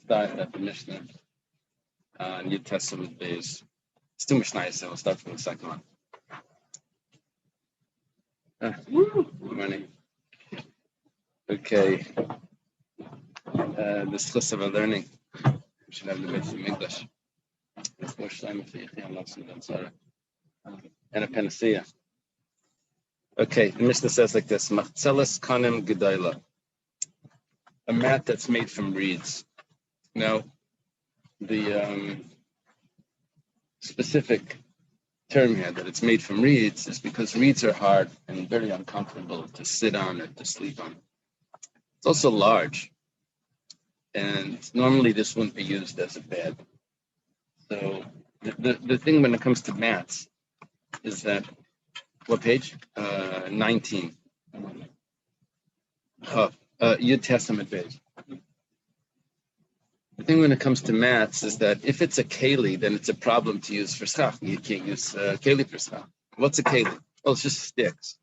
start at the Mishnah on Yud Testament Beis. It's too much nice, so we'll start from the second one. Good morning. Okay. The stress of our learning. We should have the base in English. It's more time for you. And a panacea. Okay, the Mishnah says like this: Machzelas kanem gedayla. A mat that's made from reeds. Now, the specific term here that it's made from reeds is because reeds are hard and very uncomfortable to sit on or to sleep on. It's also large, and normally this wouldn't be used as a bed. So the thing when it comes to mats is that, what page? 19. Yud Testament page. The thing when it comes to mats is that if it's a keli, then it's a problem to use for schach. You can't use keli for schach. What's a keli? Well, it's just sticks.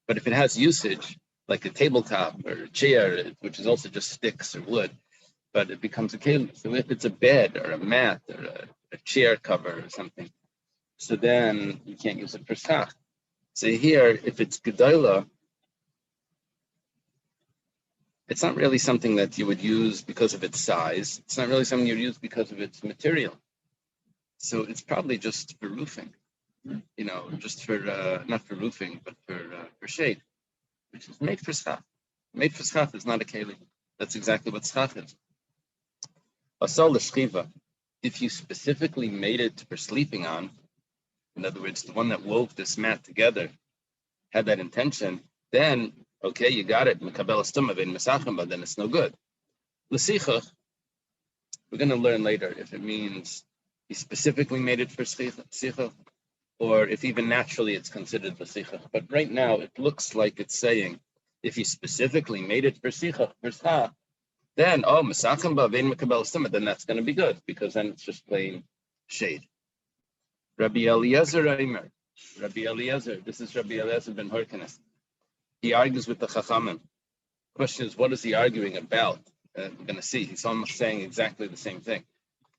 But if it has usage, like a tabletop or a chair, which is also just sticks or wood, but it becomes a keli. So if it's a bed or a mat or a chair cover or something, so then you can't use it for schach. So here, if it's gedola, it's not really something that you would use because of its size. It's not really something you would use because of its material. So it's probably just for roofing, just for, not for roofing, but for shade, which is made for schach. Made for schach is not a keli. That's exactly what schach is. Asal l'shchiva, if you specifically made it for sleeping on, in other words, the one that wove this mat together had that intention, then okay, you got it. Then it's no good. L'sichach, we're going to learn later if it means he specifically made it for sichach, or if even naturally it's considered l'sichach. But right now it looks like it's saying if he specifically made it for sichach, then then that's going to be good because then it's just plain shade. Rabbi Eliezer, this is Rabbi Eliezer ben Horkenes. He argues with the Chachamim. Question is, what is he arguing about? We're going to see. He's almost saying exactly the same thing.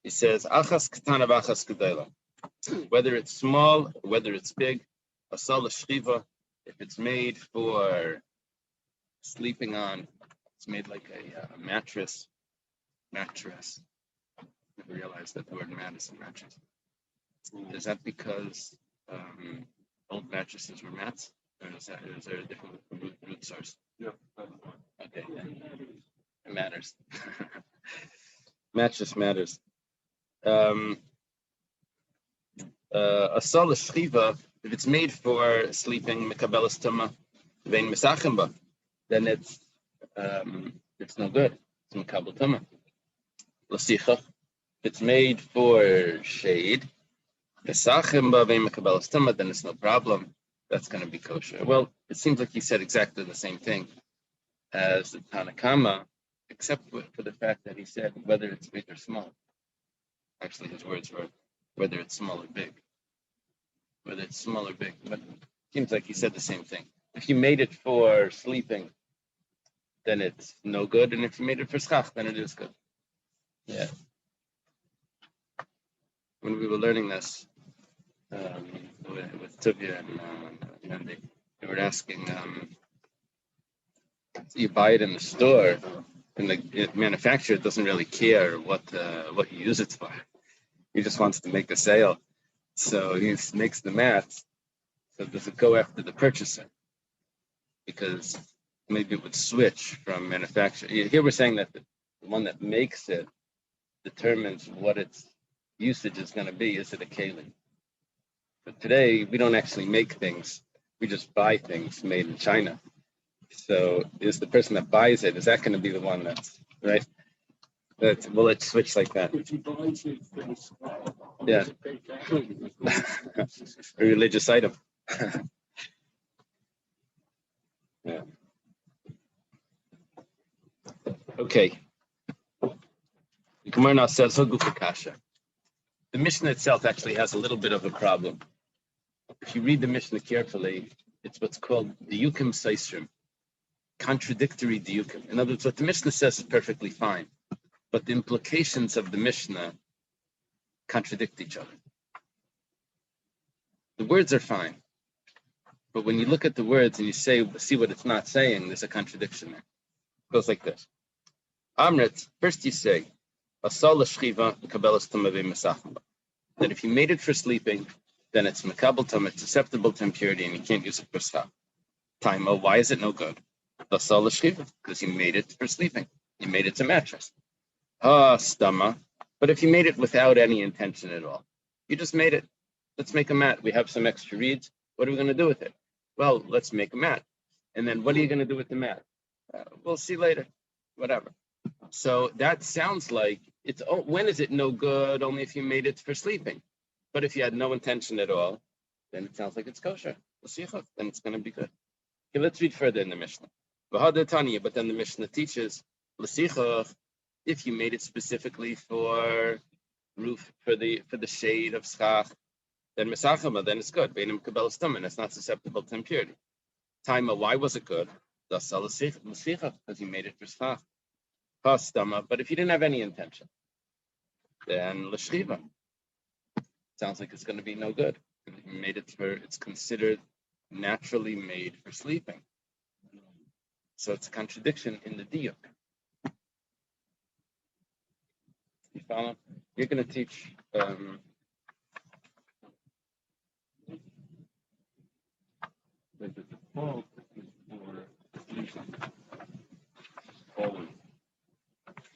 He says, Achas ketana v'achas gedayla. Whether it's small, whether it's big, asal l'shchiva, if it's made for sleeping on, it's made like a mattress. Mattress. Never realized that the word mat is a mattress. Is that because old mattresses were mats? Or is there a different root source? Yeah. Okay. It matters. Mattress matters. Asal l'shchiva, if it's made for sleeping, mekabelas tuma, vein misachimba, then it's no good. It's mekabel tuma. L'sichach, if it's made for shade, misachimba vein mekabelas tuma, then it's no problem. That's going to be kosher. Well, it seems like he said exactly the same thing as the Tanakama, except for the fact that he said whether it's big or small. Actually, his words were whether it's small or big. Whether it's small or big. But it seems like he said the same thing. If you made it for sleeping, then it's no good. And if you made it for schach, then it is good. Yeah. When we were learning this, with Tuvia and they were asking, you buy it in the store, and the manufacturer doesn't really care what you use it for. He just wants to make a sale, so he makes the mats. So does it go after the purchaser? Because maybe it would switch from manufacturer. Here we're saying that the one that makes it determines what its usage is going to be. Is it a keli? But today, we don't actually make things. We just buy things made in China. So is the person that buys it, is that going to be the one that's, right? Well, let's switch like that. If you buy two things, yeah. A religious item. Yeah. Okay. The Gemara now says, the Mishnah itself actually has a little bit of a problem. If you read the Mishnah carefully, it's what's called diyukim seisrim, contradictory diyukim. In other words, what the Mishnah says is perfectly fine, but the implications of the Mishnah contradict each other. The words are fine, but when you look at the words and you see what it's not saying, there's a contradiction there. It goes like this. Amrit, first you say, that if you made it for sleeping, then it's makabel tum, it's susceptible to impurity, and you can't use it for schach. Taima, why is it no good? Because you made it for sleeping. You made it to mattress. Stama, but if you made it without any intention at all, you just made it. Let's make a mat. We have some extra reeds. What are we going to do with it? Well, let's make a mat. And then what are you going to do with the mat? We'll see later. Whatever. So that sounds like when is it no good? Only if you made it for sleeping. But if you had no intention at all, then it sounds like it's kosher. Then it's going to be good. Okay, let's read further in the Mishnah. But then the Mishnah teaches, if you made it specifically for roof, for the shade of schach, then mesachama, then it's good. And it's not susceptible to impurity. Taima, why was it good? Because you made it for schach. But if you didn't have any intention, then l'shchiva. Sounds like it's going to be no good. You made it it's considered naturally made for sleeping. So it's a contradiction in the diyuk. You follow? You're going to teach the default for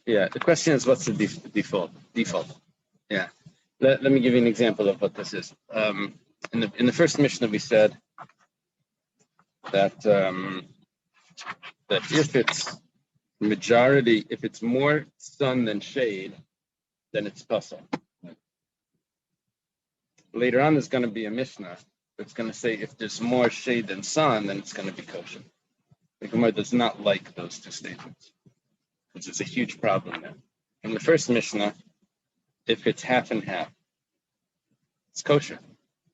yeah, the question is, what's the default? Yeah. Let me give you an example of what this is. In the first Mishnah, we said that if it's majority, if it's more sun than shade, then it's pasal. Later on, there's going to be a Mishnah that's going to say if there's more shade than sun, then it's going to be kosher. The Gemara does not like those two statements, which is a huge problem there. In the first Mishnah, if it's half and half, it's kosher.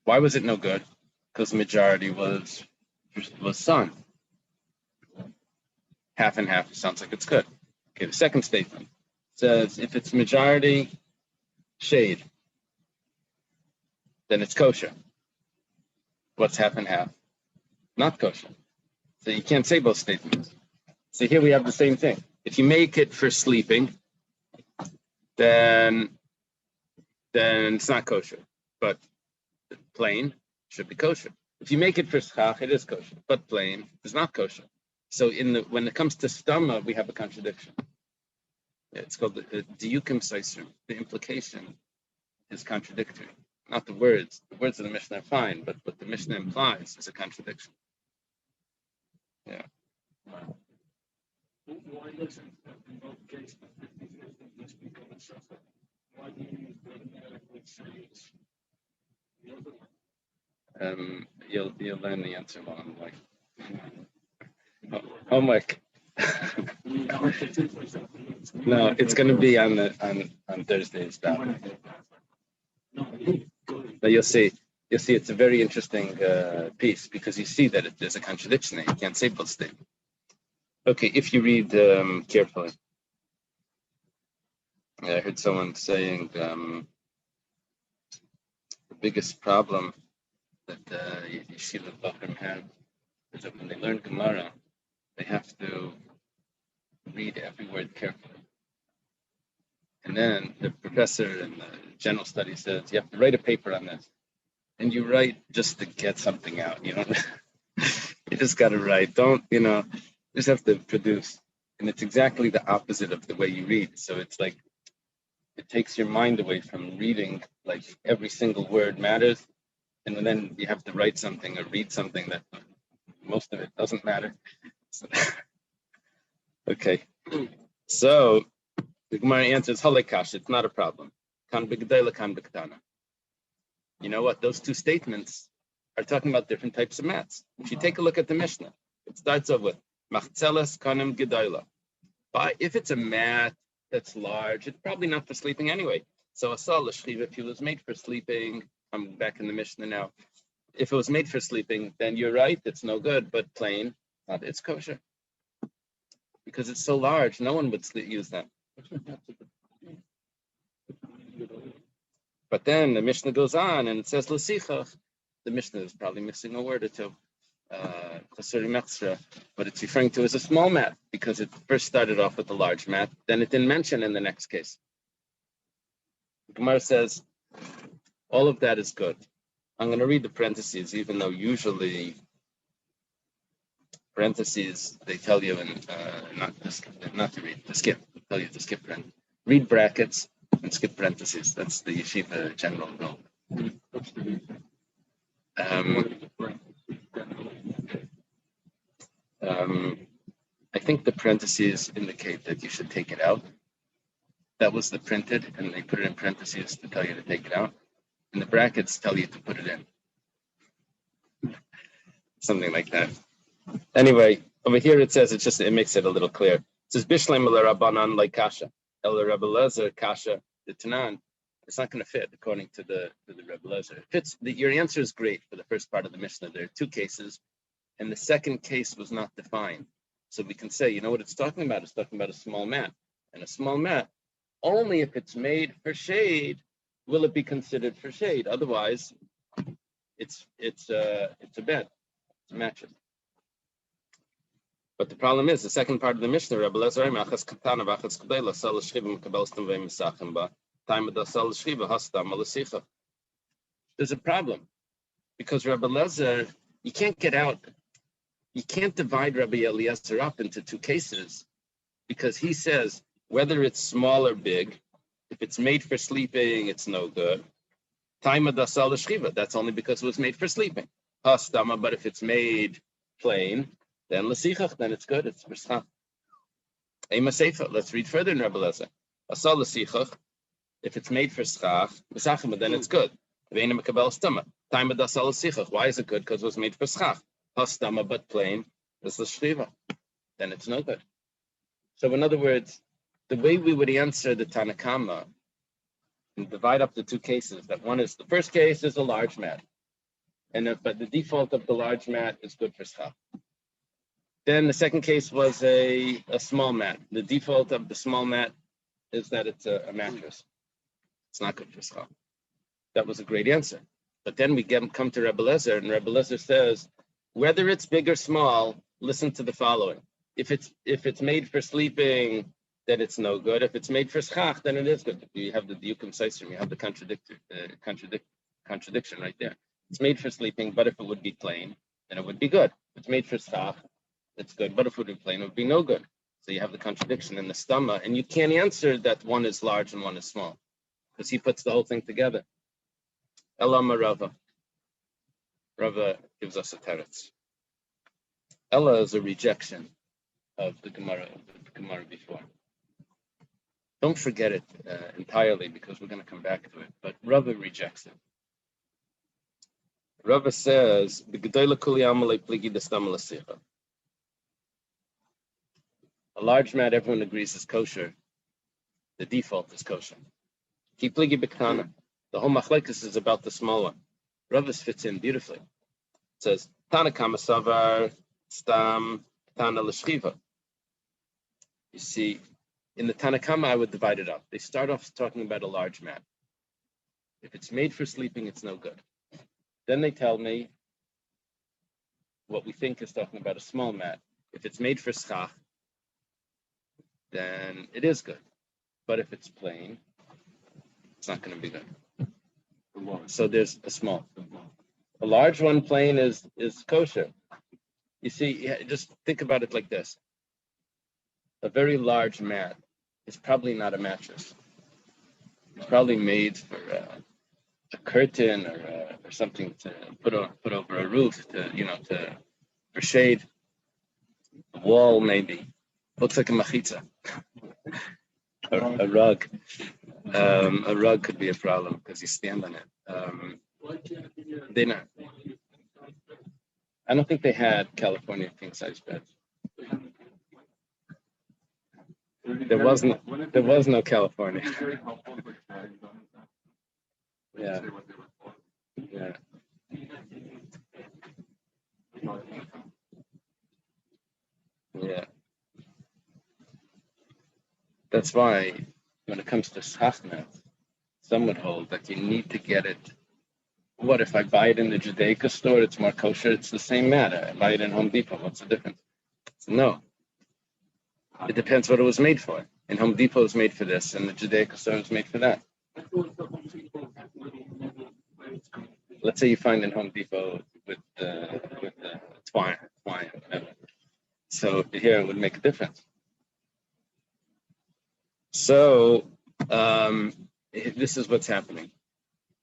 Why was it no good? Because the majority was sun. Half and half sounds like it's good. Okay, the second statement says if it's majority shade, then it's kosher. What's half and half? Not kosher. So you can't say both statements. So here we have the same thing. If you make it for sleeping, then it's not kosher. But plain should be kosher. If you make it for schach, it is kosher. But plain is not kosher. So when it comes to stama, we have a contradiction. It's called the diyukim saisrim. The implication is contradictory. Not the words. The words of the Mishnah are fine, but what the Mishnah implies is a contradiction. Yeah. Why doesn't in both cases why do you you'll learn the answer while I'm like homework. No, it's going to be on Thursday's Daf. But you'll see it's a very interesting piece because you see that there's a contradiction there. You can't say both statements. Okay, if you read carefully. I heard someone saying the biggest problem that Yeshiva Bachrim have is that when they learn Gemara, they have to read every word carefully. And then the professor in the general studies says, you have to write a paper on this. And you write just to get something out. You just got to write. You just have to produce. And it's exactly the opposite of the way you read. So it's like, it takes your mind away from reading, like every single word matters. And then you have to write something or read something that most of it doesn't matter. So, okay. So the Gemara answers, Halekash, it's not a problem. Kan b'gedayla, kan b'ktana. You know what? Those two statements are talking about different types of mats. If you take a look at the Mishnah, it starts off with Machzelas kanim gedayla. But if it's a mat that's large, it's probably not for sleeping anyway. So asal l'shchiva, if it was made for sleeping, I'm back in the Mishnah now. If it was made for sleeping, then you're right, it's no good, but plain, it's kosher. Because it's so large, no one would use that. But then the Mishnah goes on and it says L'sichach. The Mishnah is probably missing a word or two. But it's referring to as a small mat because it first started off with a large mat. Then it didn't mention in the next case. Gemara says all of that is good. I'm going to read the parentheses, even though usually parentheses they tell you not to read, to skip. They tell you to skip parentheses. Read brackets and skip parentheses. That's the yeshiva general rule. I think the parentheses indicate that you should take it out. That was the printed, and they put it in parentheses to tell you to take it out. And the brackets tell you to put it in. Something like that. Anyway, over here it says, it makes it a little clear. It says, Bishleim Rabbanan like Kasha. El Rebbe Lezer Kasha the Tanan. It's not going to fit according to the Rebbe Lezer. It fits. Your answer is great for the first part of the Mishnah. There are two cases, and the second case was not defined. So we can say, you know what it's talking about? It's talking about a small mat. And a small mat, only if it's made for shade will it be considered for shade. Otherwise, it's a bed. It's a mattress. But the problem is, the second part of the Mishnah, Rebbe Lezer, there's a problem because Rebbe Lezer, you can't divide Rabbi Eliezer up into two cases because he says whether it's small or big, if it's made for sleeping, it's no good. Taima dasal l'shchiva, that's only because it was made for sleeping. Hastama, but if it's made plain, then l'sichach, then it's good, it's for schach. Ema seifa, let's read further in Rebbe Lezer. Asal l'sichach, if it's made for schach, then it's good. Ve'ena mekabel stama. Taima dasal l'sichach, why is it good? Because it was made for schach. Hastama, but plain, is l'shchiva, then it's no good. So in other words, the way we would answer the Tanakama and divide up the two cases, that one is, the first case is a large mat, but the default of the large mat is good for schach. Then the second case was a small mat. The default of the small mat is that it's a mattress. It's not good for schach. That was a great answer. But then we come to Rebbe Lezer, and Rebbe Lezer says, whether it's big or small, listen to the following. If it's made for sleeping, then it's no good. If it's made for schach, then it is good. If you have the diukum seisrim, you have the contradiction right there. It's made for sleeping, but if it would be plain, then it would be good. If it's made for schach, it's good, but if it would be plain, it would be no good. So you have the contradiction in the stomach, and you can't answer that one is large and one is small, because he puts the whole thing together. Ella Rava. Rava gives us a teretz. Ella is a rejection of the Gemara before. Don't forget it entirely because we're going to come back to it. But Rava rejects it. Rava says, a large mat, everyone agrees is kosher. The default is kosher. The whole machlekes is about the small one. Rava's fits in beautifully. It says, Tanakama savar stam tana l'shchiva. You see, in the Tanakama, I would divide it up. They start off talking about a large mat. If it's made for sleeping, it's no good. Then they tell me what we think is talking about a small mat. If it's made for schach, then it is good. But if it's plain, it's not going to be good. So there's a small. A large one plain is kosher. You see, just think about it like this. A very large mat is probably not a mattress. It's probably made for a curtain or something to put over a roof for shade. A wall maybe. Looks like a machitza. A rug. A rug could be a problem because you stand on it. I don't think they had California king size beds. There was no California. Yeah. Yeah. Yeah. That's why when it comes to schachmat, some would hold that you need to get it. What if I buy it in the Judaica store? It's more kosher. It's the same matter. I buy it in Home Depot. What's the difference? No. It depends what it was made for. And Home Depot is made for this, and the Judaica store is made for that. Let's say you find in Home Depot with the twine, whatever. So here it would make a difference. So this is what's happening.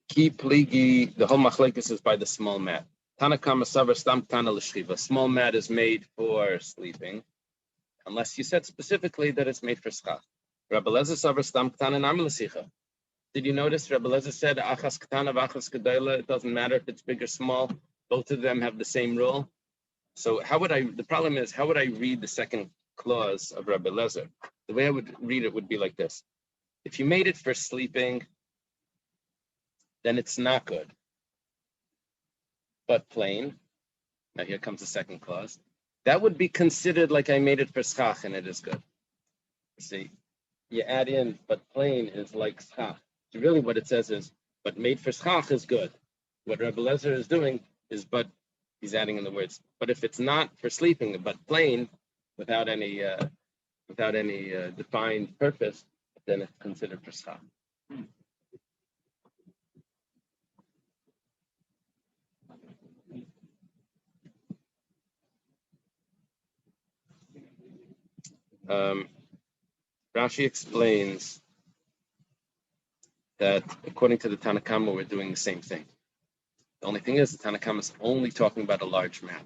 Ki pligi, the whole machlekes is by the small mat. Tanakama savar stam tana l'shchiva. Small mat is made for sleeping, unless you said specifically that it's made for schach. Rabbi Lezer savar stam tana nam l'sicha. Did you notice Rabbi Lezer said achas ketana v'achas gedayla? It doesn't matter if it's big or small. Both of them have the same rule. So the problem is, how would I read the second clause of Rabbi Lezer? The way I would read it would be like this. If you made it for sleeping, then it's not good. But plain, now here comes the second clause, that would be considered like I made it for schach and it is good. See, you add in, but plain is like schach. So really what it says is, but made for schach is good. What Rabbi Lezer is doing is, but he's adding in the words, but if it's not for sleeping, but plain, without any defined purpose, then it's considered for schach. Rashi explains that according to the Tanakama, we're doing the same thing. The only thing is, the Tanakama is only talking about a large mat.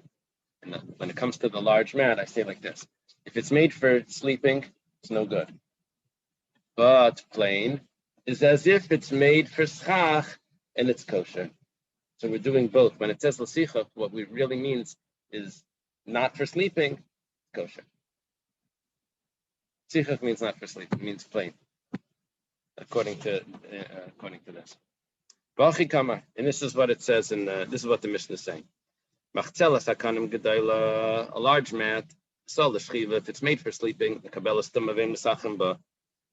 And when it comes to the large mat, I say like this. If it's made for sleeping, it's no good. But plain is as if it's made for schach and it's kosher. So we're doing both. When it says l'sicha, what we really means is not for sleeping, kosher. Sichach means not for sleeping, it means plain. According to this. And this is what it says this is what the Mishnah is saying. A large mat, if it's made for sleeping,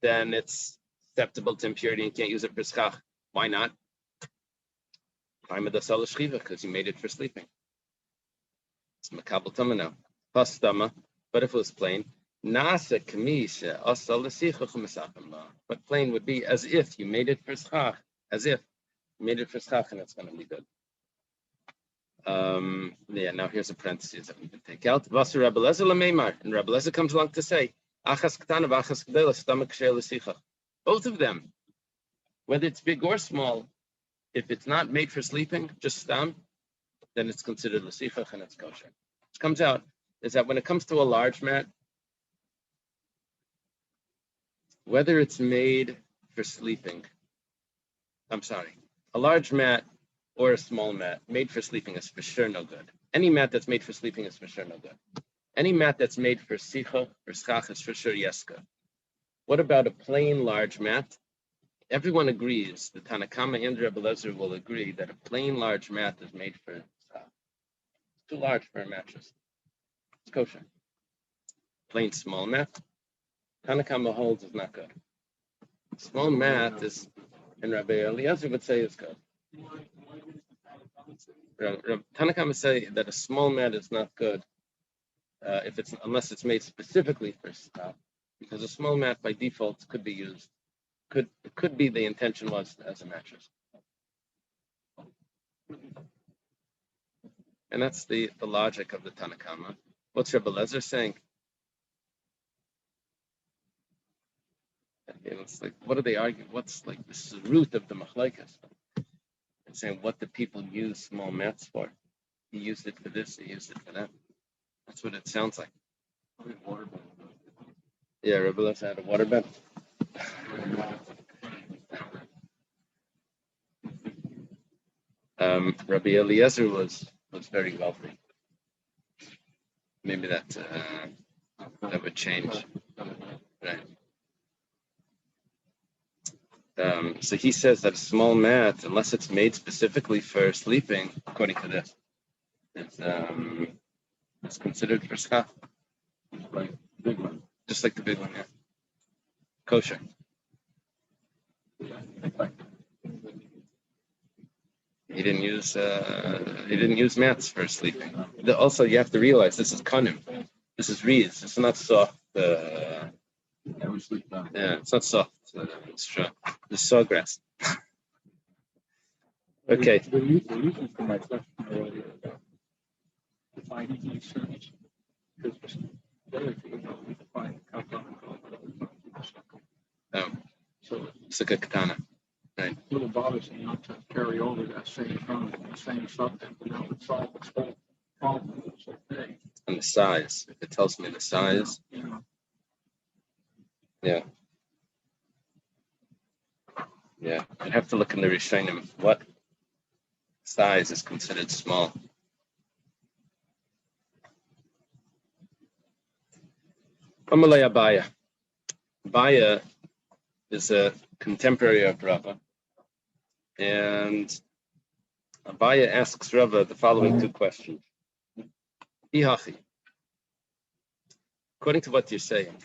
then it's susceptible to impurity and can't use it for schach. Why not? Because you made it for sleeping. It's makabel tama now. But if it was plain, but plain would be as if you made it for schach, and it's going to be good. Now here's a parenthesis that we can take out. And Rabbi Lezer comes along to say, both of them, whether it's big or small, if it's not made for sleeping, just stam, then it's considered l'sichach and it's kosher. What comes out is that when it comes to a large mat, whether it's made for sleeping, a large mat or a small mat made for sleeping is for sure no good. Any mat that's made for sleeping is for sure no good. Any mat that's made for sicha or schach is for sure yeska. What about a plain large mat? Everyone agrees, the Tanakama and Rebbe Lezer will agree that a plain large mat is made for schach. It's too large for a mattress. It's kosher. Plain small mat, Tanakama holds is not good. Small mat is, and Rabbi Eliezer would say is good. Tanakama say that a small mat is not good unless it's made specifically for schach, because a small mat by default could be used. Could be the intention was as a mattress. And that's the logic of the Tanakama. What's Rebbe Lezer saying? It's like, what do they argue? What's like this is the root of the machlekes? It's saying what do people use small mats for? He used it for this, he used it for that. That's what it sounds like. Yeah, Rebbe Lezer had a waterbed. Rabbi Eliezer was very wealthy. Maybe that would change, right? So he says that a small mat, unless it's made specifically for sleeping, according to this, it's considered for schach. Like big one, just like the big one, yeah. Kosher. He didn't use mats for sleeping. Also, you have to realize this is kanim. This is reeds. It's not soft. Yeah, it's not soft. It's true. It's sawgrass. Okay. The reason for my question earlier about defining these terms, because the other thing we define so Sukka katana. Right. It little bothers me not to carry over that same term, the same subject, it's solve this whole problem. It's okay. And the size. If it tells me the size. Yeah. Yeah. I'd have to look in the Rishonim. What size is considered small? Amalei Abaya. Abaya is a contemporary of Rava. And Abaya asks Rava the following two questions. Ihachi. According to what you're saying,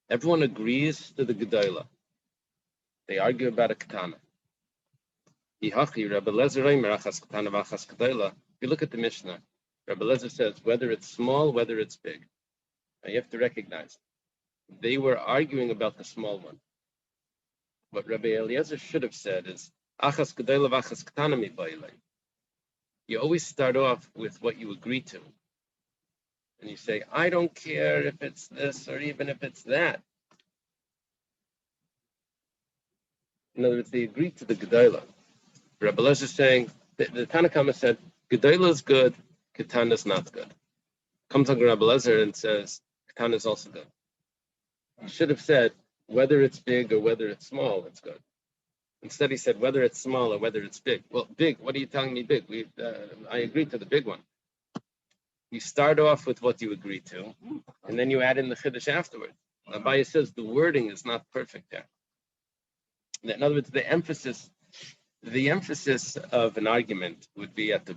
everyone agrees to the Gedolah. They argue about a katana. Ihachi, Rabbi Lezer Reimer, achas katana v'achas Gedolah. If you look at the Mishnah, Rabbi Lezer says whether it's small, whether it's big. Now you have to recognize they were arguing about the small one. What Rabbi Eliezer should have said is, achas Gedolah v'achas katana mibaylei. You always start off with what you agree to. And you say, I don't care if it's this or even if it's that. In other words, they agreed to the Gedolah. Rabbi Lezer is saying, the Tanakhama said, Gedolah is good, Katana is not good. Comes on Rabbi Lezer and says, Katana is also good. He should have said, whether it's big or whether it's small, it's good. Instead, he said, whether it's small or whether it's big. Well, big, what are you telling me big? I agree to the big one. You start off with what you agree to, and then you add in the chiddush afterwards. Abaya says the wording is not perfect there. In other words, the emphasis of an argument would be at the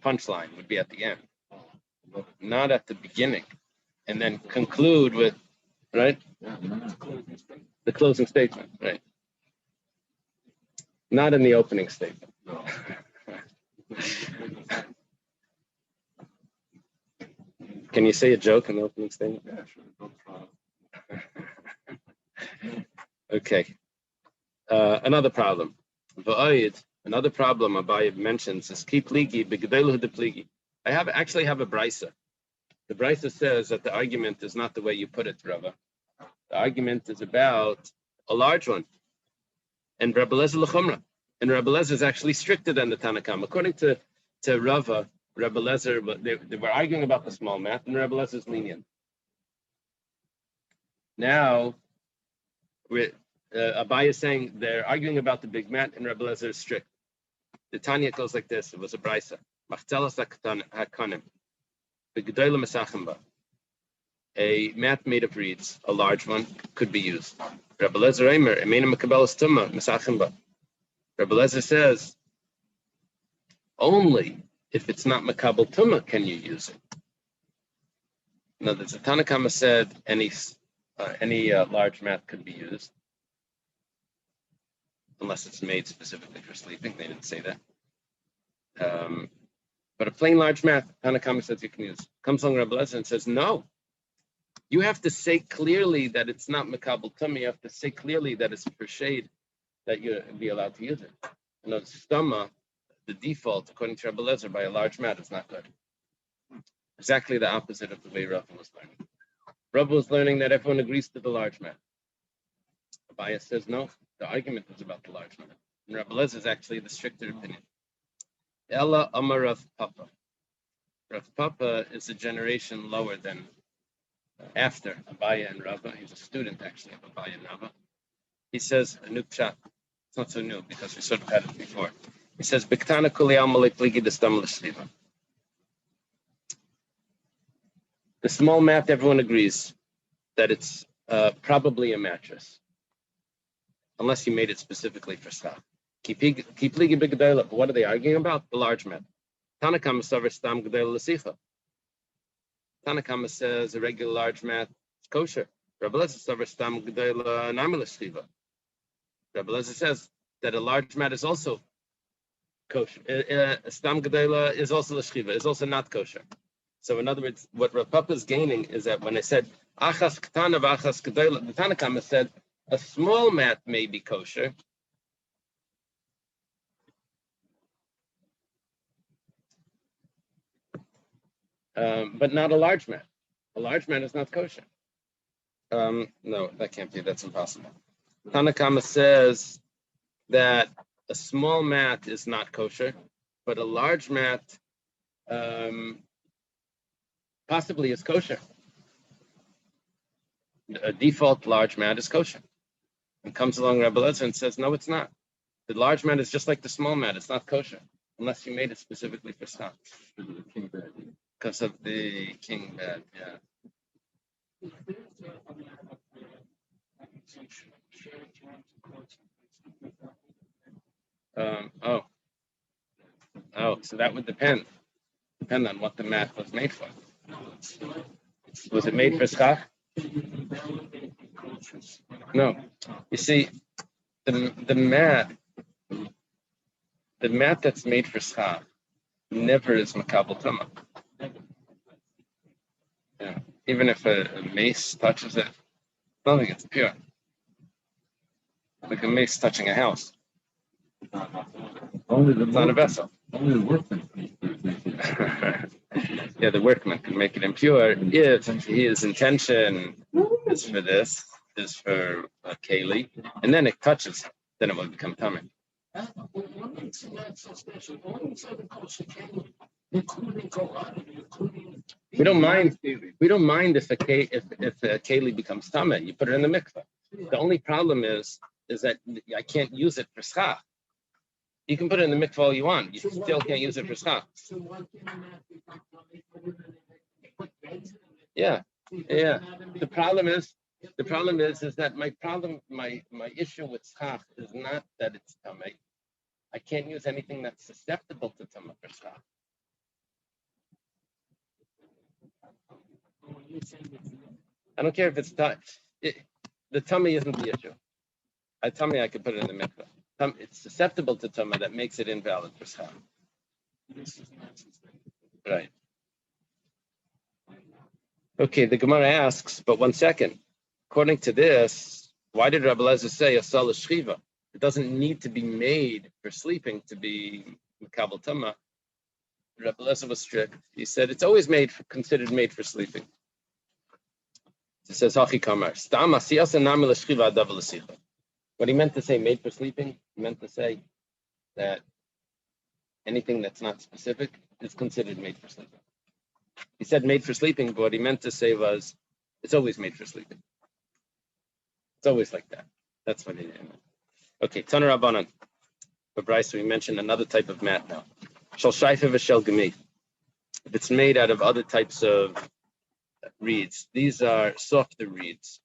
punchline, would be at the end, not at the beginning, and then conclude with, right? The closing statement, right? Not in the opening statement. Can you say a joke in the opening statement? Yeah, sure. Okay. Another problem. Another problem Abaye mentions is keep ligi b'gedolah de pligi. I actually have a brisa. The brisa says that the argument is not the way you put it, Rava. The argument is about a large one. And Rabbi Lezer l'chumra. And Rabbi Lezer is actually stricter than the Tanakam. According to Rava, Rabbi Lezer, they were arguing about the small mat, and Rabbi Lezer is lenient. Now, Abaye is saying they're arguing about the big mat, and Rabbi Lezer is strict. The Tanya goes like this. It was a brisa. Machtelas hakanim, b'gedolah mesachim ba. A mat made of reeds, a large one, could be used. Rabbi Lezer Eimer, emeinu mekabelas tumah mesachim ba. Rabbi Lezer says, only if it's not makabel tumah can you use it. Now, the Tanakama said any large mat could be used, unless it's made specifically for sleeping. They didn't say that. But a plain large mat, Tanakama says you can use. Comes along Rabbi Lezer and says, no. You have to say clearly that it's not makabel tumah. You have to say clearly that it's for shade that you'd be allowed to use it. And the stama, the default, according to Rabbi Lezer, by a large mat is not good. Exactly the opposite of the way Rava was learning. Rava was learning that everyone agrees to the large mat. Abaya says no, the argument was about the large mat. And Rabbi Lezer is actually the stricter opinion. Ella Amar Rav Papa. Rav Papa is a generation lower than after Abaya and Rava. He's a student actually of Abaya and Rava. He says a new pshat. It's not so new because we sort of had it before. He says, "Biktana kuli amalek ligi destam l'shliva." The small mat, everyone agrees that it's probably a mattress, unless you made it specifically for staff. Keep ligi b'gedolah. But what are they arguing about? The large mat. Tanakama savar stam gedolah l'sicha. Tanakama says a regular large mat is kosher. Rabbi Elazar says that a large mat is also kosher. Stam Gedela is also l'shchiva, is also not kosher. So in other words, what Rav Papa is gaining is that when I said achas ketana v'achas gedela, the Tanakama said a small mat may be kosher. But not a large mat. A large mat is not kosher. No, that can't be. That's impossible. Tanakama says that a small mat is not kosher, but a large mat possibly is kosher. A default large mat is kosher. And comes along Rabbi Elazar and says, no, it's not. The large mat is just like the small mat. It's not kosher unless you made it specifically for schach. Because of the king bed, yeah. So that would depend on what the mat was made for. Was it made for schach? No. You see, the mat that's made for schach never is makabel tuma. Yeah. Even if a mace touches it, I think it's pure. Like a mace touching a house. It's not a vessel. Only the workman. Yeah, the workman can make it impure if his intention is for this, is for a keli, and then it touches him, then it will become tummy. We don't mind if a keli becomes tummy. You put it in the mikveh. The only problem is that I can't use it for schach. You can put it in the mikveh all you want. You still can't use it for schach. Yeah. The problem is that my issue with schach is not that it's tamei. I can't use anything that's susceptible to tamei for schach. I don't care if it's touch. The tummy isn't the issue. I could put it in the mikveh. It's susceptible to tumah that makes it invalid for schach. Right. Okay, the Gemara asks, but 1 second. According to this, why did Rabbi Elazar say asal shchiva? It doesn't need to be made for sleeping to be makabel tumah. Rabbi Elazar was strict. He said it's always considered made for sleeping. He says hachi kamar stam asiyasa nami l'shchiva adav l'sicha. What he meant to say made for sleeping, he meant to say that anything that's not specific is considered made for sleeping. He said made for sleeping, but what he meant to say was it's always made for sleeping. It's always like that. That's what he meant. Okay, Taner Rabbanan. For Bryce, we mentioned another type of mat now. Shal shaifa v'shel gemi. If it's made out of other types of reeds, these are softer reeds.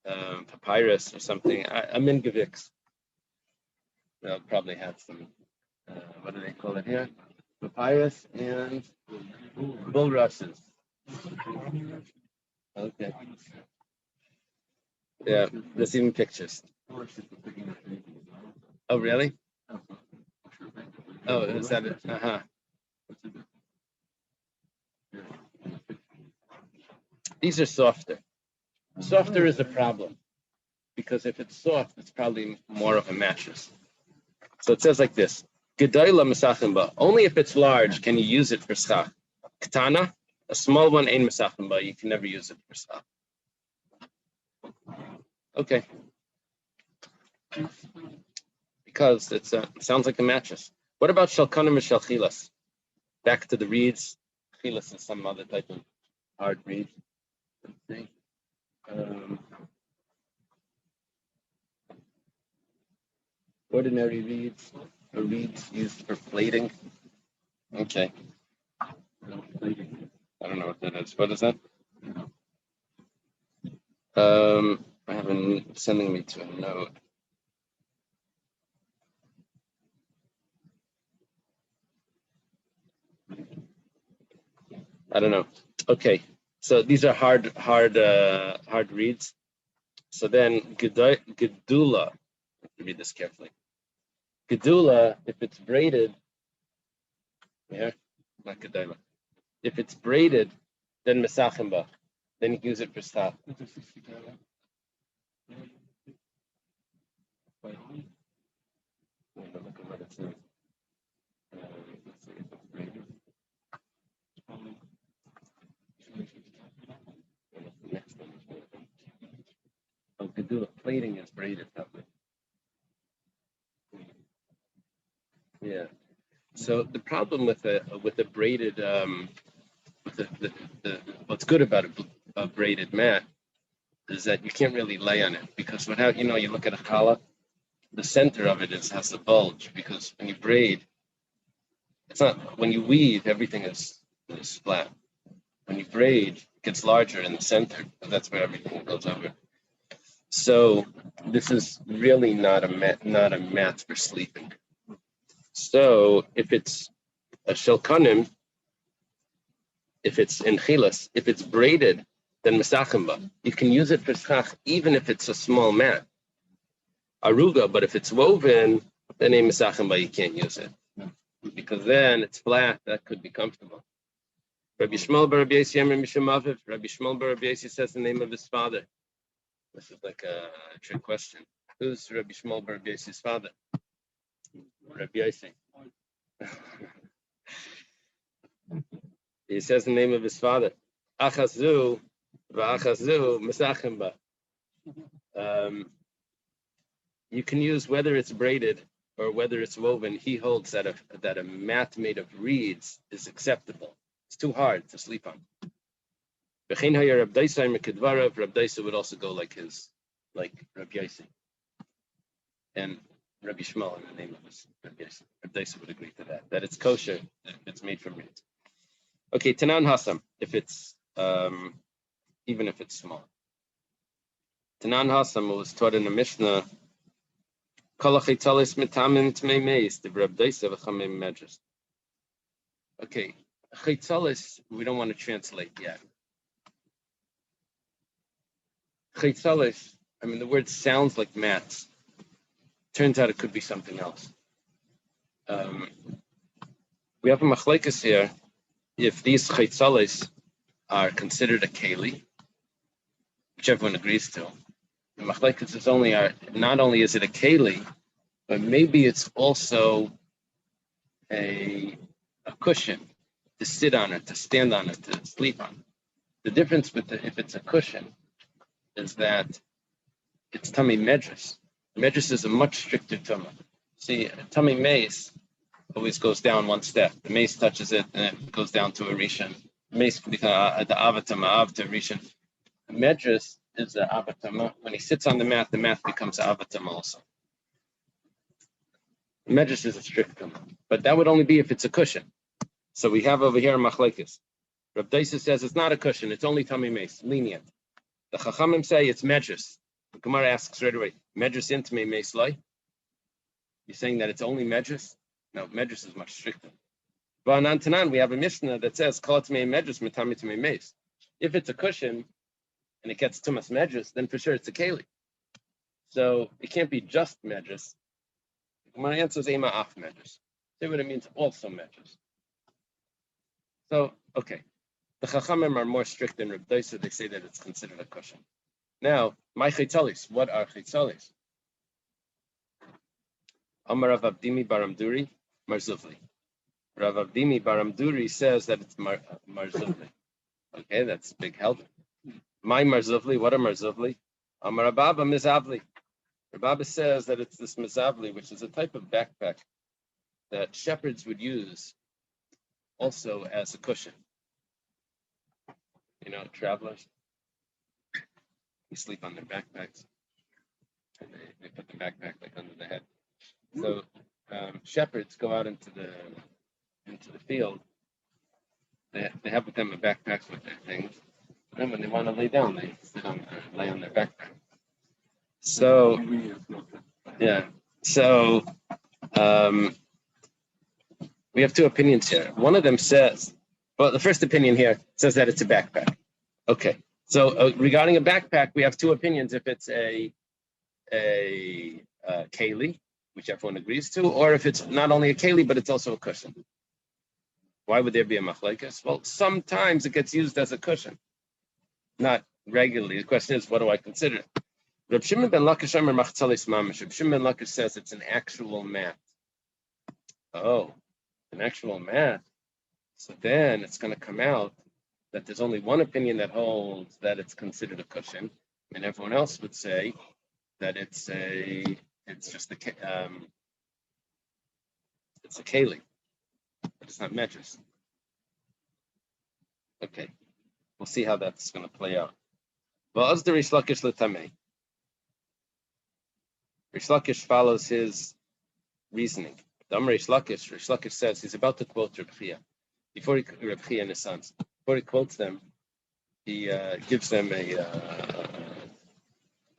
Papyrus or something. Amingavix. They'll probably have some, what do they call it here? Papyrus and bulrushes. Okay. Yeah, there's even pictures. Oh, really? Oh, is that it? These are softer. Softer is a problem because if it's soft, it's probably more of a mattress. So it says like this: Gedayla mesachimba. Only if it's large can you use it for schach. Ketana, a small one, ain't mesachimba. You can never use it for schach. Okay. Because it sounds like a mattress. What about shalkanim and shalchilas? Back to the reeds. Chilas is some other type of hard reed. Let's see. Ordinary reeds, or reeds used for plating. Okay. I don't know what that is. What is that? I have sending me to a note. I don't know. Okay. So these are hard reads. So then gedula. Read this carefully. Gedula, if it's braided, yeah, not gedula. If it's braided, then mesachimba. Then you use it for staff. Oh, gedula, plating is braided, probably. Yeah. So the problem with the braided what's good about a braided mat is that you can't really lay on it because you look at a challah, the center of it has a bulge because when you braid, it's not when you weave everything is flat. When you braid, it gets larger in the center, because that's where everything goes over. So this is really not a mat for sleeping. So if it's a shelkanim, if it's in chilas, if it's braided, then mesachimba. You can use it for schach even if it's a small mat. Aruga, but if it's woven, then a mesachimba you can't use it because then it's flat. That could be comfortable. Rabbi Shmuel bar Rabbi Yossi Rabbi Shmuel bar Rabbi Yossi says the name of his father. This is like a trick question. Who's Rabbi Shmuel bar Rabbi Yossi's father? Rabbi Yossi. He says the name of his father. Achazu v'achazu mesachimba. You can use whether it's braided or whether it's woven. He holds that a mat made of reeds is acceptable. It's too hard to sleep on. Rab Daisa would also go like Rabbi Yossi. And Rabbi Shmuel in the name of his Rabbi Yossi. Rab Daisa would agree to that it's kosher, it's made from reeds. Okay, Tanan Hasam, if it's even if it's small. Tanan Hasam was taught in the Mishnah. Okay, chaytalis, we don't want to translate yet. Chaytalis, the word sounds like mats. Turns out it could be something else. We have a machlekes here. If these chaytalis are considered a keli, which everyone agrees to, the machlekes is not only is it a keli, but maybe it's also a cushion to sit on it, to stand on it, to sleep on. The difference if it's a cushion is that it's tummy medras. Medras is a much stricter tumah. See, tummy mace always goes down one step. The mace touches it and it goes down to a rishon. Mace can become the avatama av to rishon. Medras is the avatama. When he sits on the mat becomes avatama also. Medras is a strict tumah, but that would only be if it's a cushion. So we have over here a machlekes. Rab Daisa says it's not a cushion, it's only tummy mace, lenient. The Chachamim say it's medras. The Gemara asks right away, medras into me mace lie? You're saying that it's only medras? No, medras is much stricter. But on Tanan, we have a Mishnah that says, Kol me medras mitami to me mace. If it's a cushion and it gets tumas medras, then for sure it's a keli. So it can't be just medras. My answer is ema af medras. Say what it means, also medras. So, okay. The Chachamim are more strict than Reb Daisa. They say that it's considered a cushion. Now, my chaytalis. What are chaytalis? Amar Rav Avdimi Baramduri, Marzuvli. Rav Avdimi Baramduri says that it's Marzuvli. Okay, that's big help. My Marzuvli, what are Marzuvli? Amar Rababa Mizavli. Rababa says that it's this Mizavli, which is a type of backpack that shepherds would use also as a cushion. Travelers, they sleep on their backpacks, and they put the backpack like under the head. So shepherds go out into the field. They have with them a backpack with their things. And when they want to lay down, they lay on their backpack. So yeah. So we have two opinions here. One of them says, well, the first opinion here says that it's a backpack. Okay. So regarding a backpack, we have two opinions: if it's a keli, which everyone agrees to, or if it's not only a keli but it's also a cushion. Why would there be a machlekes? Well, sometimes it gets used as a cushion, not regularly. The question is, what do I consider? Reb Shimon ben Lakish says it's an actual mat. Oh, an actual mat. So then it's going to come out that there's only one opinion that holds that it's considered a cushion, and everyone else would say that it's just it's a keli, but it's not medrash. Okay, we'll see how that's going to play out. Va'az the Rish Lakish l'tamei. Rish Lakish follows his reasoning. The Rish Lakish says he's about to quote Reb Chia. Reb Chia and his sons. Before he quotes them, he gives them a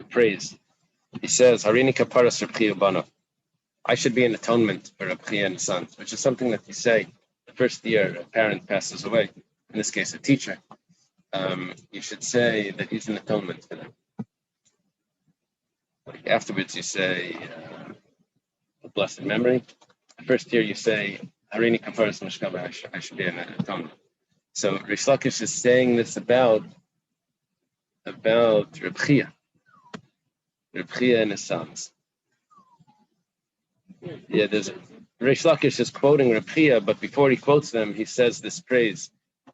praise. He says, Harini kaparas Reb Chia bano. I should be an atonement for Reb Chia and his sons, which is something that you say the first year a parent passes away, in this case a teacher. You should say that he's an atonement for them. Afterwards you say a blessed memory. The first year you say, Harini kaparas mishkava, I should be an atonement. So Rish Lakish is saying this about Reb Chia and his sons. Yeah, Rish Lakish is quoting Reb Chia, but before he quotes them, he says this praise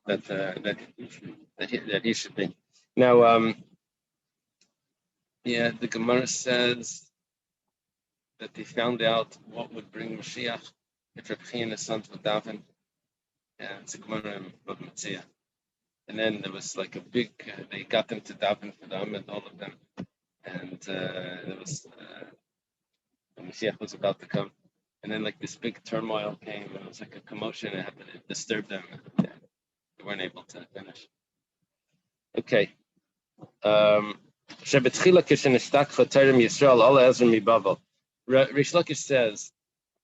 that he should be. Now, the Gemara says that they found out what would bring Mashiach if Reb Chia and his sons would daven. Yeah, it's a Gemara in Bava Metzia. And then there was like a big, they got them to daven for them and all of them. And there was, the Mashiach was about to come. And then like this big turmoil came, and it was like a commotion, and it disturbed them. And, they weren't able to finish. Okay. Rish Lakish says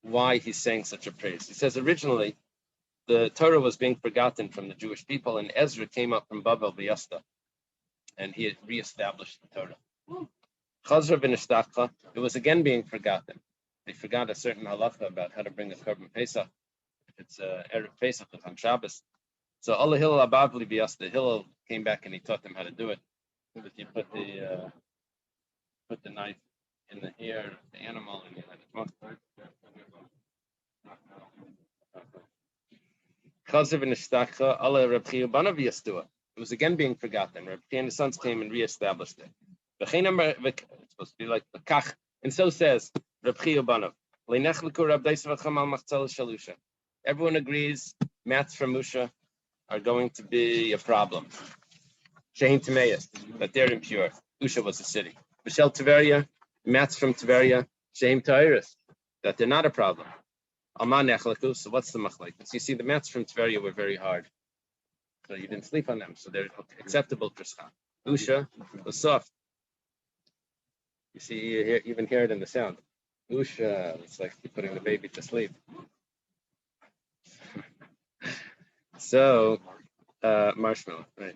why he's saying such a praise. He says originally, the Torah was being forgotten from the Jewish people, and Ezra came up from Babel V'yasta, and he had reestablished the Torah. Chazra v'nishtachcha, it was again being forgotten. They forgot a certain halacha about how to bring a korban Pesach. If it's Erev Pesach, it's on Shabbos. So Allah Hillel Abavli V'yasta, Hillel came back and he taught them how to do it. You put the knife in the ear of the animal and you let it smoke. It was again being forgotten. Reb Chia and his sons came and reestablished it. It's supposed to be like the kach. And so says Reb Chia Banov. Everyone agrees mats from Musha are going to be a problem. Shehin Timeis, that they're impure. Usha was a city. Michel Tiveria, mats from Tiveria, Shehin Tairis, that they're not a problem. Alman Nechlaku, so what's the machlekes? You see, the mats from Tiveria were very hard. So you didn't sleep on them, so they're acceptable for schach. Usha was soft. You see, you even hear it in the sound. Usha, it's like you're putting the baby to sleep. So, marshmallow, right?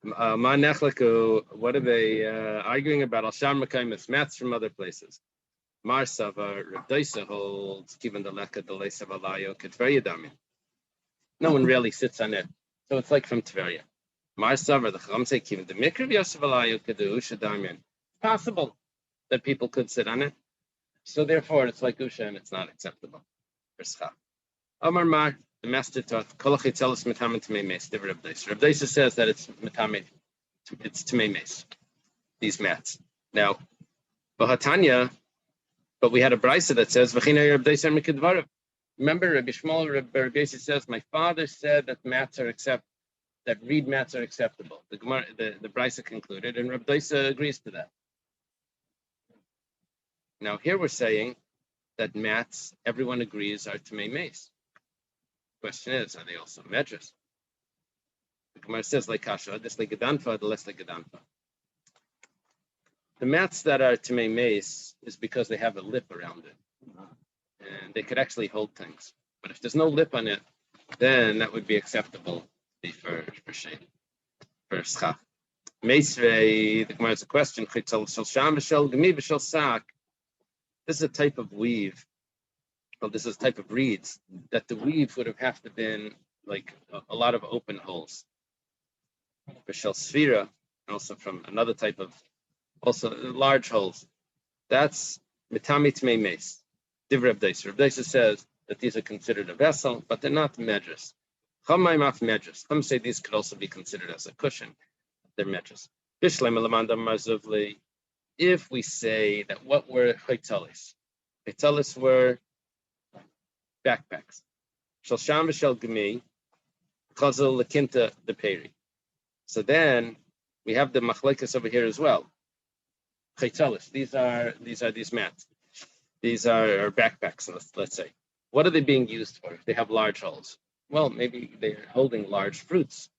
Ma Nechlaku, what are they arguing about? Al-Sham Makaimis, mats from other places. Mar Sava, Reb Doisa holds, given the Leka, the Lesav Alayo, Ketveria Dami. No one really sits on it. So it's like from Tveria. Mar Sava, the Chamse, given the Mikra Yosef Alayo, Kedu Usha Damian. It's possible that people could sit on it. So therefore, it's like Usha and it's not acceptable for Schach. Omar Mar, the master taught, Kolach Yitzelis Metamin Tamei Meis, the Reb Doisa. Reb Doisa says that it's Metamin, it's Tamei Meis, these mats. Now, Bahatanya, but we had a brisa that says, remember, Rabbi Shmuel, Rabbi Yossi says, my father said that reed mats are acceptable. The brisa concluded, and Rabbi Yossi agrees to that. Now here we're saying that mats, everyone agrees, are Tamei Meis. Question is, are they also medrash? The Gemara says, like kasha, this like gedanfa, the less like gedanfa. The mats that are Tamei Meis is because they have a lip around it. And they could actually hold things. But if there's no lip on it, then that would be acceptable for shade. for schach. Meisvei, the Gemara has a question. This is a type of weave. Well, this is a type of reeds that the weave would have to been like a lot of open holes. Bishel Sphira, also from another type of, also large holes. That's mitamit meis. Divrei Reb Deisa. Reb Deisa says that these are considered a vessel, but they're not medras. Chamaim af medras. Some say these could also be considered as a cushion. They're medras. Bishlem elamanda marzuvli. If we say that what were chaitalis? Chaitalis were backpacks. Shel sham v'shel gemi, chazel lekinta the peri. So then we have the machlekes over here as well. Chaitalis. These are these mats. These are backpacks. Let's say. What are they being used for? They have large holes. Well, maybe they're holding large fruits.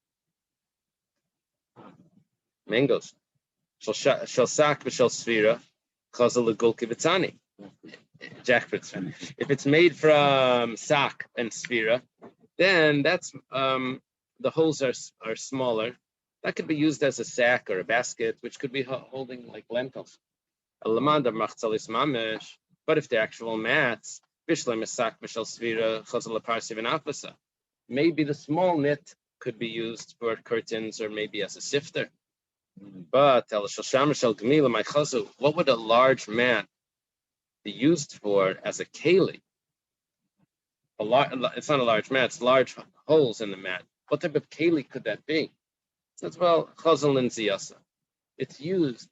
Mangoes. Shel sak v'shel sfira, chazel legulki v'tzani. Jackfruits. If it's made from sak and sfira, then that's the holes are smaller. That could be used as a sack or a basket, which could be holding like lentils. But if the actual mats, maybe the small knit could be used for curtains or maybe as a sifter. But what would a large mat be used for as a keli? It's not a large mat, it's large holes in the mat. What type of keli could that be? So it's well, chazal and ziyasa. It's used,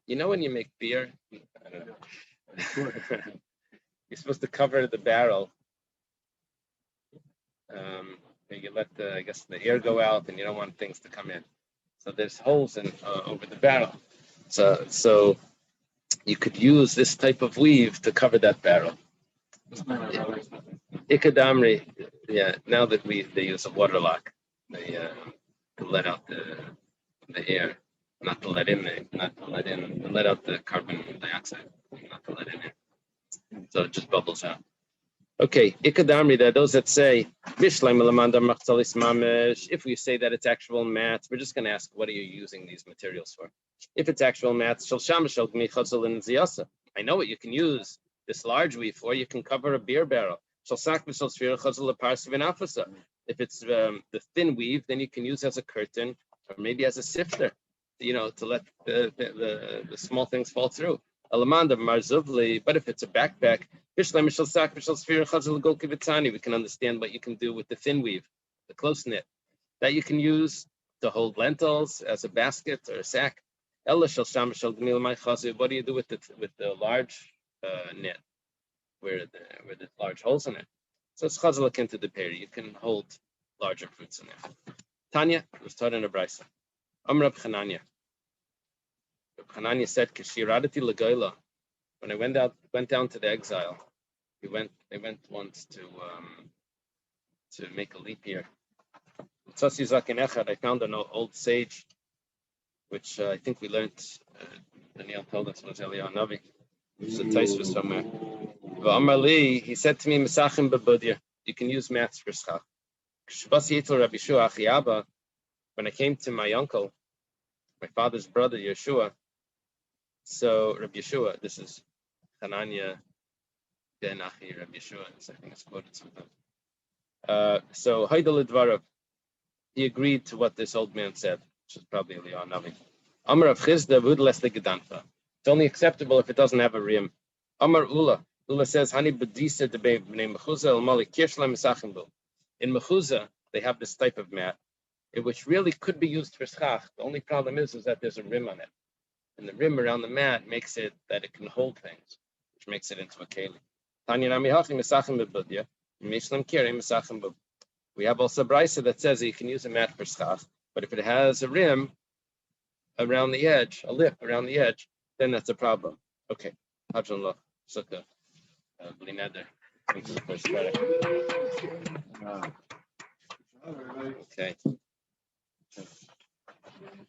when you make beer, I don't know. You're supposed to cover the barrel. You let the air go out, and you don't want things to come in. So there's holes in over the barrel. So you could use this type of weave to cover that barrel. Ikadamri, yeah. Now that they use a water lock, they to let out the air, not to let out the carbon dioxide, not to let in air. So it just bubbles out. Okay, ikadamri, there are those that say, if we say that it's actual mats, we're just going to ask, what are you using these materials for? If it's actual mats, I know what you can use this large weave for. You can cover a beer barrel. If it's the thin weave, then you can use as a curtain or maybe as a sifter, to let the small things fall through. But if it's a backpack, we can understand what you can do with the thin weave, the close knit, that you can use to hold lentils as a basket or a sack. What do you do with the large knit, where the large holes in it? So it's chazal into the peri. You can hold larger fruits in there. Tanya was taught in a brisa. Rab Chananya. Rab Chananya said, "Kishiradati legoila." When I went down to the exile, they went once to make a leap year. I found an old sage, which I think we learned. Daniel told us was Eliyahu Navi. It's a taste for somewhere. He said to me, "Mesachim bebudia. You can use mats for schach." When I came to my uncle, my father's brother Yeshua, so Rabbi Yeshua, this is Hananya ben Achi Rabbi Yeshua, I think it's quoted sometimes. So Haidal Dvarav, he agreed to what this old man said, which is probably Eliyahu Navi. Amar of Chizda vud lesle gedanfa. It's only acceptable if it doesn't have a rim. Amar Ula says, Hani bedisa de bnei mechuza el mali kirshla misachim bu. In mechuza, they have this type of mat, which really could be used for schach. The only problem is that there's a rim on it. And the rim around the mat makes it that it can hold things, which makes it into a keli. We have also brisa that says that you can use a mat for schach, but if it has a rim around the edge, a lip around the edge, then that's a problem. Okay. Sukka Daf. Thanks for the first credit. Okay.